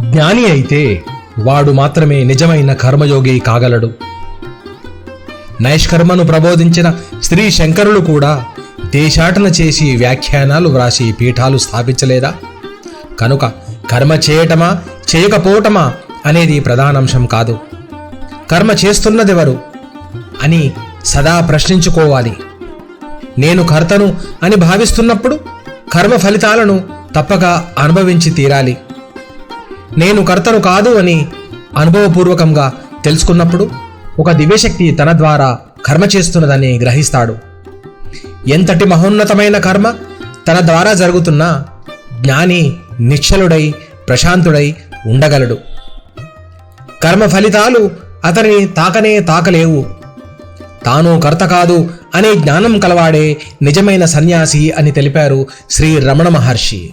జ్ఞాని అయితే వాడు మాత్రమే నిజమైన కర్మయోగి కాగలడు. నైష్కర్మను ప్రబోధించిన శ్రీ శంకరులు కూడా దేశాటన చేసి వ్యాఖ్యానాలు వ్రాసి పీఠాలు స్థాపించలేదా? కనుక కర్మ చేయటమా చేయకపోవటమా అనేది ప్రధానాంశం కాదు. కర్మ చేస్తున్నదెవరు అని సదా ప్రశ్నించుకోవాలి. నేను కర్తను అని భావిస్తున్నప్పుడు కర్మ ఫలితాలను తప్పక అనుభవించి తీరాలి. నేను కర్తను కాదు అని అనుభవపూర్వకంగా తెలుసుకున్నప్పుడు ఒక దివ్యశక్తి తన ద్వారా కర్మ చేస్తున్నదని గ్రహిస్తాడు. ఎంతటి మహోన్నతమైన కర్మ తన ద్వారా జరుగుతున్నా జ్ఞాని నిశ్చలుడై ప్రశాంతుడై ఉండగలడు. కర్మ ఫలితాలు అతనిని తాకనే తాకలేవు. తాను కర్త కాదు అనే జ్ఞానం కలవాడే నిజమైన సన్యాసి అని తెలిపారు శ్రీ రమణ మహర్షి.